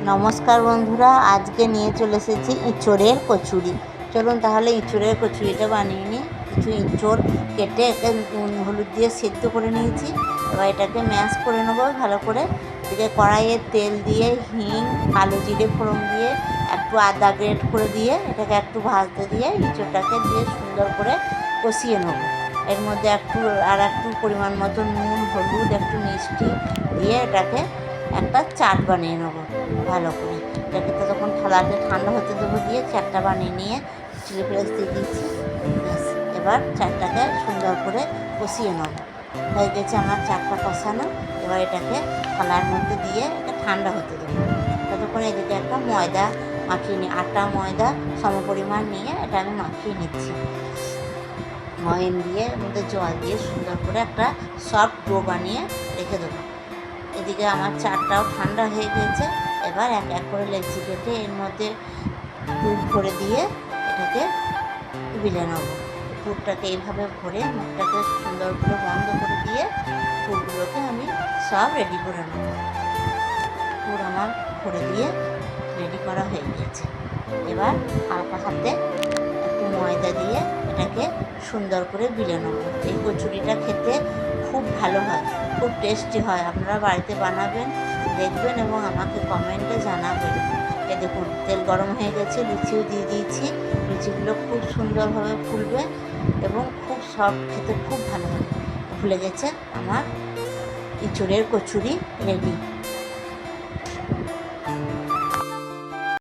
নমস্কার বন্ধুরা, আজকে নিয়ে চলে এসেছি ইঁচড়ের কচুরি। চলুন তাহলে ইঁচড়ের কচুরিটা বানিয়ে নিই। কিছু ইঁচড় কেটে একে নুন হলুদ দিয়ে সেদ্ধ করে নিয়েছি। এবার এটাকে ম্যাশ করে নেবো ভালো করে। এদিকে কড়াইয়ে তেল দিয়ে হিং, কালো জিরে ফোড়ন দিয়ে একটু আদা গ্রেট করে দিয়ে এটাকে একটু ভাজতে দিয়ে ইঁচড়টাকে দিয়ে সুন্দর করে কষিয়ে নেবো। এর মধ্যে একটু পরিমাণ মতো নুন হলুদ একটু মিষ্টি দিয়ে এটাকে একটা চাট বানিয়ে নেবো ভালো করে। এটাকে তখন থালাতে ঠান্ডা হতে দেবো, দিয়ে চাটটা বানিয়ে নিয়ে চিলি ফ্লেক্স দিয়ে দিয়েছি। এবার চাটটাকে সুন্দর করে কষিয়ে নেবো। হয়ে গেছে আমার চাটটা কষানো। এবার এটাকে থালার মধ্যে দিয়ে এটা ঠান্ডা হতে দেবো। ততক্ষণ এদিকে একটা ময়দা মাখিয়ে নিই, আটা ময়দা সমপরিমাণ নিয়ে এটা আমি মাখিয়ে নিচ্ছি। ময়ন দিয়ে এর মধ্যে জল দিয়ে সুন্দর করে একটা সফট ডো বানিয়ে রেখে দেবো। এদিকে আমার চাটটাও ঠান্ডা হয়ে গেছে। এবার এক এক করে লেচি কেটে এর মধ্যে পুর ভরে দিয়ে এটাকে বিলে নেব। পুরটাকে এইভাবে ভরে মুখটাকে সুন্দর করে বন্ধ করে দিয়ে পুরগুলোকে আমি সব রেডি করে নেব। পুর আমার ভরে দিয়ে রেডি করা হয়ে গেছে। এবার হালকা হাতে একটু ময়দা দিয়ে এটাকে সুন্দর করে বিলে নেব। এই কচুরিটা খেতে খুব ভালো হয়, খুব টেস্টি হয়। আপনারা বাড়িতে বানাবেন, দেখবেন এবং আমাকে কমেন্টে জানাবেন। এ দেখুন তেল গরম হয়ে গেছে, লুচিও দিয়ে দিয়েছি। লুচিগুলো খুব সুন্দরভাবে ফুলবে এবং খুব সফট, খেতে খুব ভালো হবে। ফুলে গেছে আমার ইঁচড়ের কচুরি রেডি।